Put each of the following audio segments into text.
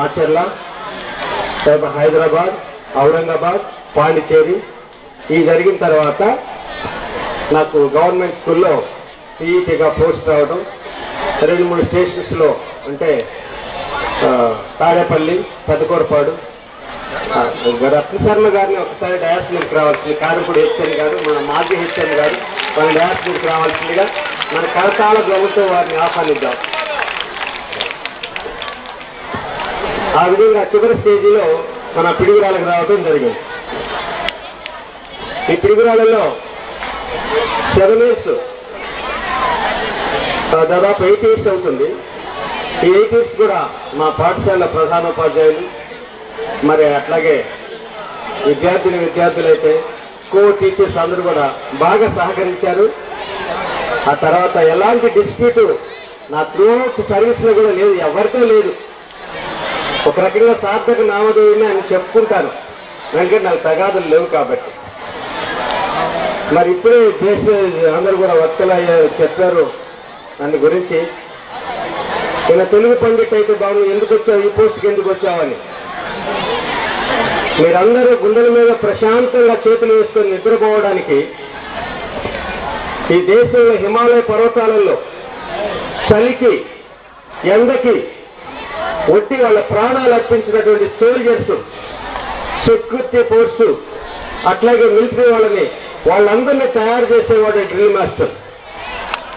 ఆచర్ల, హైదరాబాద్, ఔరంగాబాద్, పాండిచేరి ఈ జరిగిన తర్వాత నాకు గవర్నమెంట్ స్కూల్లో పీఈటీగా పోస్ట్ రావడం, 2-3 స్టేషన్స్లో అంటే తాడేపల్లి, పెద్దకూరపాడు. రత్నశర్మ గారిని ఒకసారి డయాస్ మీదకి రావాల్సింది, కారంపూడి హెచ్ఎం గారు, మన మాజీ హెచ్ఎం గారు మన డయాస్ మీదకి రావాల్సిందిగా మన కరతాళ ధ్వనులతో వారిని ఆహ్వానిద్దాం. ఆ విధంగా చివరి స్టేజీలో మన పిడుగురాళ్ళకు రావడం జరిగింది. ఈ పిడుగురాళ్ళలో 7 years, దాదాపు 8 years అవుతుంది. ఈ 8 years కూడా మా పాఠశాల ప్రధానోపాధ్యాయులు, మరి అట్లాగే విద్యార్థులైతే కో టీచర్స్ అందరూ కూడా బాగా సహకరించారు. ఆ తర్వాత ఎలాంటి డిస్ప్యూట్ నా త్రూఅవుట్ సర్వీస్లో కూడా లేదు, ఎవరితో లేదు. ఒక రకంగా సార్థక నామదేవిని అని చెప్పుకుంటాను, ఎందుకంటే నాకు తగాదులు లేవు కాబట్టి. మరి ఇప్పుడే అందరూ కూడా వత్సలయ్యారు, చెప్పారు దాని గురించి. నేను తెలుగు పండిట్ అయితే బాగుంది, ఎందుకు వచ్చావు, ఈ పోస్ట్కి ఎందుకు వచ్చావని. మీరందరూ గుండెల మీద ప్రశాంతంగా చేతులు వేసుకొని నిద్రపోవడానికి ఈ దేశంలో హిమాలయ పర్వతాలలో చలికి ఎండకి ఒట్టి వాళ్ళ ప్రాణాలు అర్పించినటువంటి సోల్జర్స్, సెక్యూరిటీ ఫోర్సు, అట్లాగే మిలిటరీ వాళ్ళందరినీ తయారు చేసేవాడు డ్రిల్ మాస్టర్.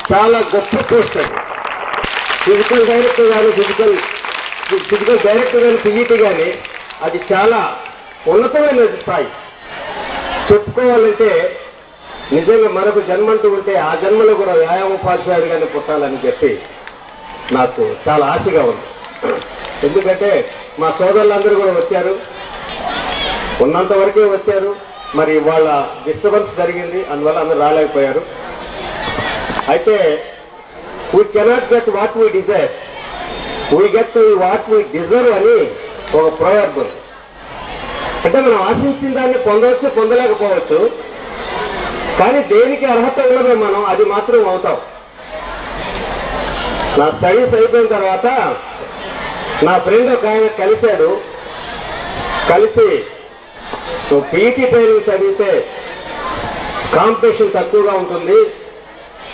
చాలా గొప్ప పోస్ట్ అది. ఫిజికల్ డైరెక్టర్ కానీ ఫిజికల్ డైరెక్టర్ కానీ పీఈటీ కానీ అది చాలా ఉన్నతమైన స్థాయి. చెప్పుకోవాలంటే నిజంగా మరొక జన్మంటూ ఉంటే ఆ జన్మలో కూడా వ్యాయామోపాధ్యాయుడిగానే పుట్టాలని చెప్పి నాకు చాలా ఆశగా ఉంది. ఎందుకంటే మా సోదరులందరూ కూడా వచ్చారు, ఉన్నంత వరకే వచ్చారు. మరి వాళ్ళ డిస్టర్బెన్స్ జరిగింది, అందువల్ల అందరూ రాలేకపోయారు. అయితే we cannot get what we Dzire, we get what we deserve అని ఒక ప్రొవర్బ్ ఉంది. అంటే మనం ఆశించిన దాన్ని పొందవచ్చు, పొందలేకపోవచ్చు, కానీ దేనికి అర్హత ఉన్నదో మనం అది మాత్రం అవుతాం. నా స్టడీస్ అయిపోయిన తర్వాత నా ఫ్రెండ్ ఒక ఆయన కలిసి పీఈటీ ట్రైనింగ్ చదివితే కాంపిటీషన్ తక్కువగా ఉంటుంది,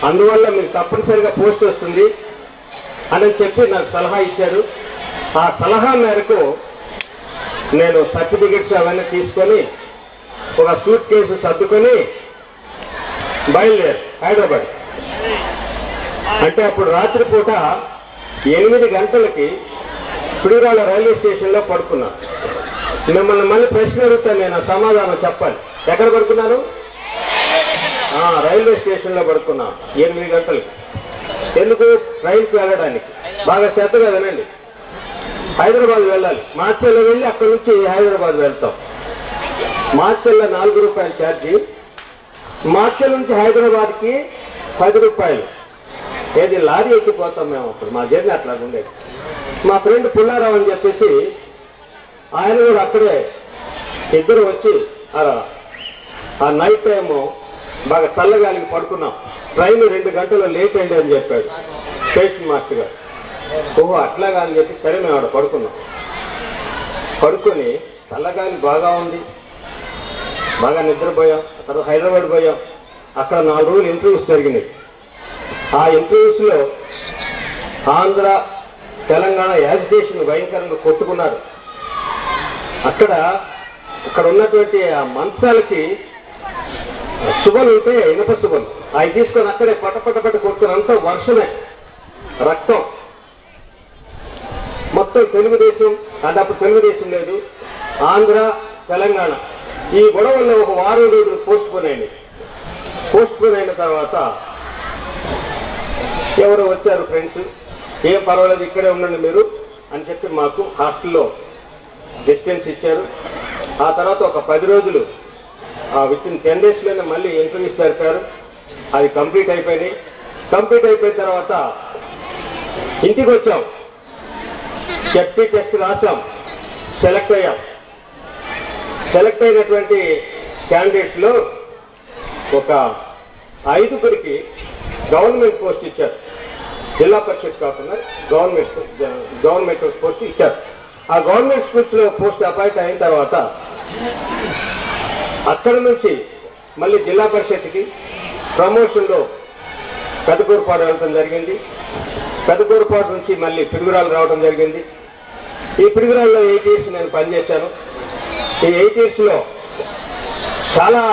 అందువల్ల మీకు తప్పనిసరిగా పోస్ట్ వస్తుంది అని చెప్పి నాకు సలహా ఇచ్చారు. ఆ సలహా మేరకు నేను సర్టిఫికెట్స్ అవన్నీ తీసుకొని ఒక సూట్ కేసు సర్దుకొని బయలుదేరు హైదరాబాద్. అంటే అప్పుడు రాత్రిపూట 8 గంటలకి పిడుగురాళ్ళ రైల్వే స్టేషన్లో పడుకున్నా. మిమ్మల్ని మళ్ళీ ప్రశ్న అడుగుతాను, నేను సమాధానం చెప్పాలి. ఎక్కడ పడుకున్నారు? రైల్వే స్టేషన్లో పడుకున్నా 8 గంటలకి. ఎందుకు? ట్రైన్కి వెళ్ళడానికి. బాగా శ్రద్ధగా వినండి. హైదరాబాద్ వెళ్ళాలి, మార్చెల్లో వెళ్ళి అక్కడి నుంచి హైదరాబాద్ వెళ్తాం. మార్చెల్లో 4 రూపాయలు ఛార్జీ, మార్చెల్ నుంచి హైదరాబాద్కి 10 రూపాయలు. ఏది లారీ ఎక్కిపోతాం మేము. అప్పుడు మా జర్నీ అట్లా ఉండేది. మా ఫ్రెండ్ పుల్లారావు అని చెప్పేసి ఆయన కూడా అక్కడే, ఇద్దరు వచ్చి ఆ నైట్ టైము బాగా చల్లగాలికి పడుకున్నాం. ట్రైన్ 2 గంటలు లేట్ అయింది అని చెప్పాడు స్టేషన్ మాస్టర్ గారు. ఓహో అట్లాగా అని చెప్పి సరే మేము ఆడ పడుకున్నాం. పడుకొని చల్లగాలి బాగా ఉంది, బాగా నిద్రపోయాం. తర్వాత హైదరాబాద్ పోయాం. అక్కడ 4 రోజులు ఇంటర్వ్యూస్ జరిగినాయి. ఆ ఇంటర్వ్యూస్లో ఆంధ్ర తెలంగాణ యాజిటేషన్ భయంకరంగా కొట్టుకున్నారు. అక్కడ ఉన్నటువంటి ఆ మంచాలకి శుభలు ఉంటే, ఇనప శుభలు, అవి తీసుకొని అక్కడే పట్ట కొట్టుకుని అంతా వర్షమే, రక్తం. మొత్తం తెలుగుదేశం, అంటే అప్పుడు తెలుగుదేశం లేదు, ఆంధ్ర తెలంగాణ ఈ గొడవల్లో ఒక 1 వారం రోజులు పోస్ట్ పోన్ అయిన తర్వాత ఎవరో వచ్చారు ఫ్రెండ్స్, ఏం పర్వాలేదు ఇక్కడే ఉండండి మీరు అని చెప్పి మాకు హాస్టల్లో డిస్టెన్స్ ఇచ్చారు. ఆ తర్వాత ఒక 10 రోజులు వితిన్ 10 daysలోనే మళ్ళీ ఇంటర్వ్యూస్ జరిపారు. అది కంప్లీట్ అయిపోయినాయి. కంప్లీట్ అయిపోయిన తర్వాత ఇంటికి వచ్చాం, సెఫ్టీ టెస్ట్ రాసాం, సెలెక్ట్ అయ్యాం. సెలెక్ట్ అయినటువంటి క్యాండిడేట్స్లో ఒక 5గురికి గవర్నమెంట్ పోస్ట్ ఇచ్చారు. జిల్లా పరిషత్ కాకుండా గవర్నమెంట్ పోస్ట్ ఇచ్చారు. ఆ గవర్నమెంట్ స్కూల్స్లో పోస్ట్ అపాయింట్ అయిన తర్వాత అక్కడ నుంచి మళ్ళీ జిల్లా పరిషత్కి ప్రమోషన్లో పెద్దకూరుపాడు వెళ్ళడం జరిగింది. పెద్దకూరుపాడు నుంచి మళ్ళీ పిడుగురాలు రావడం జరిగింది. ఈ పిడుగురాల్లో 8 years నేను పనిచేశాను. ఈ 8 yearsలో చాలా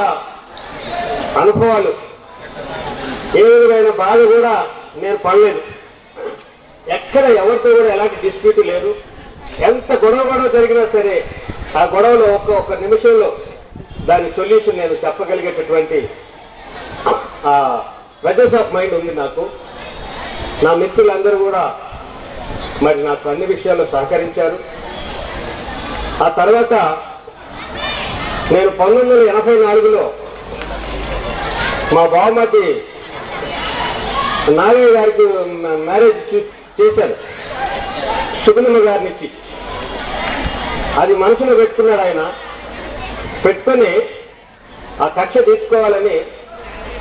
అనుభవాలు, ఏ విధమైన బాధ కూడా నేను పడలేదు. ఎక్కడ ఎవరితో కూడా ఎలాంటి డిస్ప్యూట్ లేదు. ఎంత గొడవ జరిగినా సరే ఆ గొడవలో ఒక్క నిమిషంలో దాని సొల్యూషన్ నేను చెప్పగలిగేటటువంటి ప్రెజెన్స్ ఆఫ్ మైండ్ ఉంది నాకు. నా మిత్రులందరూ కూడా మరి నాకు అన్ని విషయాల్లో సహకరించారు. ఆ తర్వాత నేను 1984లో మా బావమతి నాగయ్య గారికి మ్యారేజ్ చేశాను, సుగుణమ్మ గారినిచ్చి. అది మనసులో పెట్టుకున్నాడు ఆయన. పెట్టుకొని ఆ కక్ష తీసుకోవాలని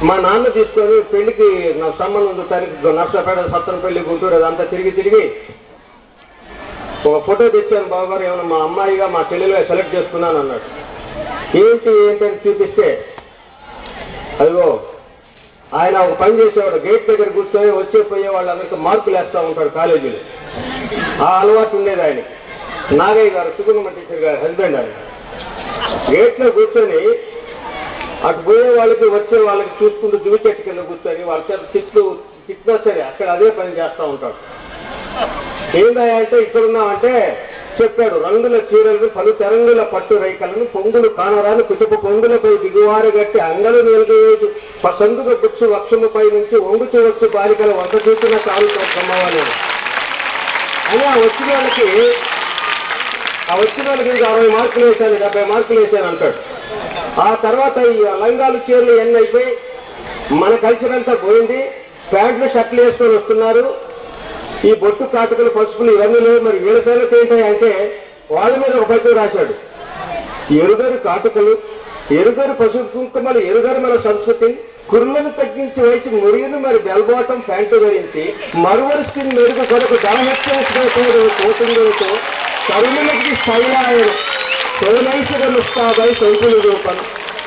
మా నాన్న తీసుకొని పెళ్లికి నా సంబంధం తనకి నర్సపేట సత్తనపల్లి గుంటూరు అదంతా తిరిగి ఒక ఫోటో తెచ్చాను. బావగారు ఏమన్నా మా అమ్మాయిగా మా చెల్లెలుగా సెలెక్ట్ చేసుకున్నాను అన్నాడు. ఏంటని చూపిస్తే అదిగో ఆయన ఒక పని చేసేవాడు, గేట్ దగ్గర కూర్చొని వచ్చే పోయే వాళ్ళందరికీ మార్కులు వేస్తూ ఉంటాడు కాలేజీలో. ఆ అలవాటు ఉండేది ఆయన. నాగయ్య గారు, సుగుణమ్మ టీచర్ గారు హస్బెండ్ ఆయన. గేట్లో కూర్చొని అటు పోయే వాళ్ళకి వచ్చే వాళ్ళకి చూసుకుంటూ దివి చెట్టు కింద కూర్చొని వాళ్ళ చేత తిట్టినా సరే అక్కడ అదే పని చేస్తూ ఉంటాడు. ఏందా అంటే ఇక్కడున్నామంటే చెప్పాడు, రంగుల చీరలను పలు తెరంగుల పట్టు రైకలను పొంగులు కానరాని కుటుంబ పొంగులపై దిగువారు గట్టి అంగలు నిలగేయు సందుగ బుచ్చు వక్షముపై నుంచి ఒంగుచు వచ్చు బాలికల వంట చూసిన కాలు బ్రహ్మవాణి అని ఆ వచ్చిన వాళ్ళకి 60 మార్కులు వేశాను, 70 మార్కులు వేశాను అంటాడు. ఆ తర్వాత ఈ లంగాలు చీరలు ఎన్ని అయిపోయి మన కల్చర్ అంతా పోయింది. ప్యాంట్లు షర్ట్లు వేసుకొని వస్తున్నారు. ఈ బొట్టు కాటుకలు పసుపులు ఇవన్నీ లేవు. మరి వీళ్ళ సంగతి ఏంటంటే వాళ్ళ మీద ఒక పద్యం రాశాడు, ఎరుగరు కాటుకలు ఎరుగరు పసుపు కుంకుమలు ఎరుగరు మన సంస్కృతి కుర్మను తగ్గించి వేసి మురిగిను మరి బెల్బోటం ప్యాంటు ధరించి మరువరుస్తున్న మెరుగు కొరకు ధనహత్యంతో తరుణులకి శైలాయన సోనైసుగా ముస్తాబై సొంపులు రూపను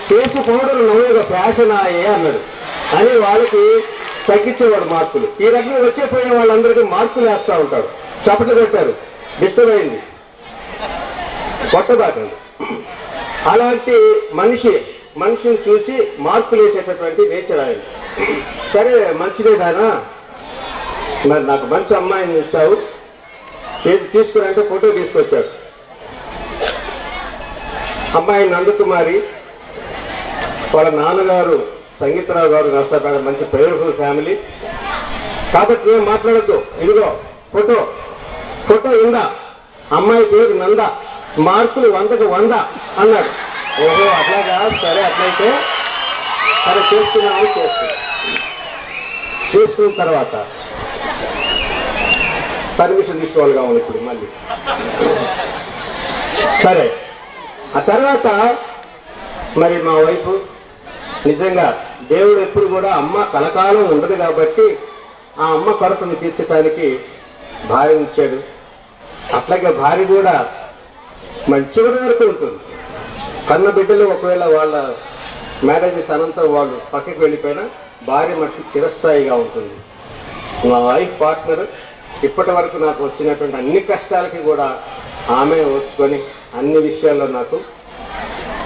చేసి పౌడరు నవ్వుగా ఫ్యాషనాయే అన్నాడు అని వాళ్ళకి తగ్గించేవాడు మార్కులు. ఈ రకంగా వచ్చేపోయిన వాళ్ళందరికీ మార్కులు వేస్తూ ఉంటాడు. చప్పట్లు పెట్టారు, డిస్టర్బ్ అయింది, కొట్టబాకండి. అలాంటి మనిషిని చూసి మార్కులు వేసేటటువంటి నేచర్ ఆయన. సరే మంచిదే దానా, మరి నాకు మంచి అమ్మాయిని ఇచ్చావు, తీసుకురంటే ఫోటో తీసుకొచ్చాడు. అమ్మాయి నందకుమారి, వాళ్ళ నాన్నగారు సంగీతరావు గారు నర్సాపేట, మంచి పవర్ఫుల్ ఫ్యామిలీ. కాబట్టి ఏం మాట్లాడద్దు, ఇదిగో ఫోటో ఇందా, అమ్మాయి పేరు నంద, మార్కులు 100కి 100 అన్నాడు. ఓహో అట్లాగా, సరే అట్లయితే సరే చేసుకున్న తర్వాత పర్మిషన్ తీసుకోవాలి కావాలి ఇప్పుడు మళ్ళీ. సరే ఆ తర్వాత మరి మా వైఫ్ నిజంగా దేవుడు ఎప్పుడు కూడా అమ్మ కలకాలం ఉండదు కాబట్టి ఆ అమ్మ కొరతను తీర్చడానికి భార్య ఇచ్చాడు. అట్లాగే భార్య కూడా మరి చివరి వరకు ఉంటుంది. కన్న బిడ్డలు ఒకవేళ వాళ్ళ మ్యారేజెస్ అనంతరం వాళ్ళు పక్కకి వెళ్ళిపోయినా భార్య మట్టి చిరస్థాయిగా ఉంటుంది. మా వైఫ్ పార్ట్నర్ ఇప్పటి వరకు నాకు వచ్చినటువంటి అన్ని కష్టాలకి కూడా ఆమె వచ్చుకొని అన్ని విషయాల్లో నాకు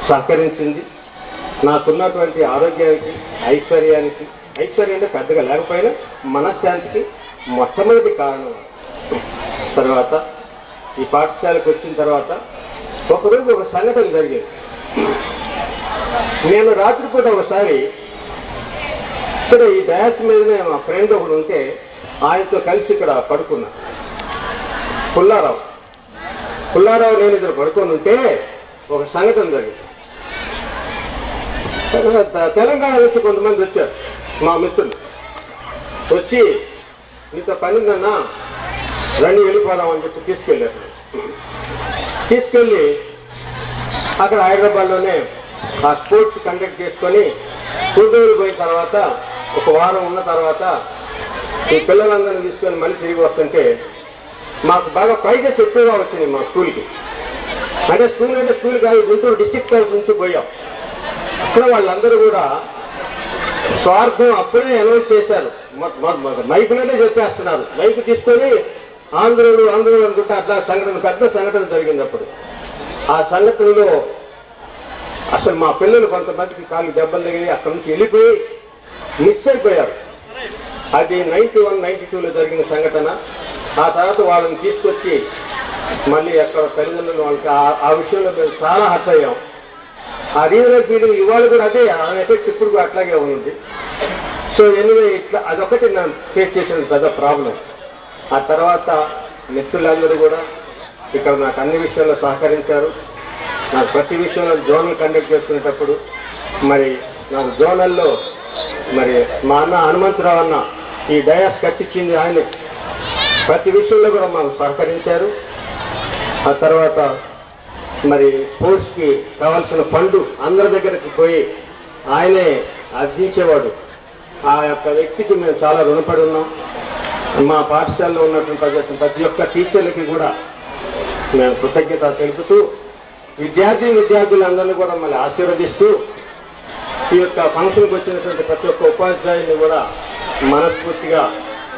సహకరించింది. నాకున్నటువంటి ఆరోగ్యానికి, ఐశ్వర్యం అంటే పెద్దగా లేకపోయినా మనశ్శాంతికి మొట్టమొదటి కారణం. తర్వాత ఈ పాఠశాలకు వచ్చిన తర్వాత ఒకరోజు ఒక సంఘటన జరిగింది. నేను రాత్రిపూట ఒకసారి ఇక్కడ ఈ డ్యాస్ మీదనే మా ఫ్రెండ్ ఒకడు ఉంటే ఆయనతో కలిసి ఇక్కడ పడుకున్నా. పుల్లారావు నేను ఇద్దరు పడుకొని ఉంటే ఒక సంఘటన జరిగింది. తెలంగాణ నుంచి కొంతమంది వచ్చారు, మా మిత్రులు వచ్చి నీతో పని ఉందన్నా రండి వెళ్ళిపోదామని చెప్పి తీసుకెళ్ళి అక్కడ హైదరాబాద్లోనే ఆ స్పోర్ట్స్ కండక్ట్ చేసుకొని గుంటూరు పోయిన తర్వాత ఒక వారం ఉన్న తర్వాత ఈ పిల్లలందరినీ తీసుకొని మళ్ళీ తిరిగి వస్తుంటే మాకు బాగా ప్రైజెస్ ఎక్కువగా వచ్చినాయి మా స్కూల్కి. అంటే స్కూల్ కాదు, గుంటూరు డిస్ట్రిక్ట్ లెవెల్ నుంచి పోయాం. అక్కడ వాళ్ళందరూ కూడా స్వార్థం అప్పుడే అనౌన్స్ చేశారు, మైకులోనే చెప్పేస్తున్నారు. మైకు తీసుకొని ఆంధ్రులు అనుకుంటే అట్లా పెద్ద సంఘటన జరిగింది. అప్పుడు ఆ సంఘటనలో అసలు మా పిల్లలు కొంతమందికి కాళ్ళు దెబ్బలు తగిలి అక్కడి నుంచి వెళ్ళిపోయి మిస్ అయిపోయారు. అది 91, 92లో జరిగిన సంఘటన. ఆ తర్వాత వాళ్ళని తీసుకొచ్చి మళ్ళీ అక్కడ తల్లిదండ్రులు వాళ్ళకి ఆ విషయంలో మేము చాలా హర్ట్ అయ్యాం. ఆ రీజనల్ ఫీలింగ్ ఇవాళ కూడా అదే, ఆ ఎఫెక్ట్ ఇప్పుడు కూడా అట్లాగే ఉంది. సో ఎనివే ఇట్లా అదొకటి నేను ఫేస్ చేసిన పెద్ద ప్రాబ్లం. ఆ తర్వాత మిత్రులందరూ కూడా ఇక్కడ నాకు అన్ని విషయాల్లో సహకరించారు. నాకు ప్రతి విషయంలో జోనల్ కండక్ట్ చేసుకునేటప్పుడు మరి నాకు జోనల్లో మరి మా అన్న హనుమంతరావు అన్న ఈ డయాస్ కట్టించింది ఆయనే. ప్రతి విషయంలో కూడా మాకు సహకరించారు. ఆ తర్వాత మరి స్పోర్ట్స్కి కావాల్సిన ఫండ్ అందరి దగ్గరికి పోయి ఆయనే అర్జించేవాడు. ఆ యొక్క వ్యక్తికి మేము చాలా రుణపడి ఉన్నాం. మా పాఠశాలలో ఉన్నటువంటి ప్రతి ఒక్క టీచర్లకి కూడా మేము కృతజ్ఞత తెలుపుతూ విద్యార్థులందరినీ కూడా మళ్ళీ ఆశీర్వదిస్తూ ఈ యొక్క ఫంక్షన్కి వచ్చినటువంటి ప్రతి ఒక్క ఉపాధ్యాయుని కూడా మనస్ఫూర్తిగా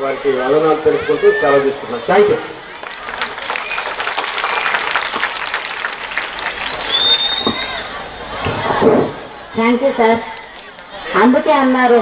వారికి వందనాలు తెలుసుకుంటూ సెలవు తీసుకున్నాం. Thank you. Thank you sir. అందుకే అన్నారు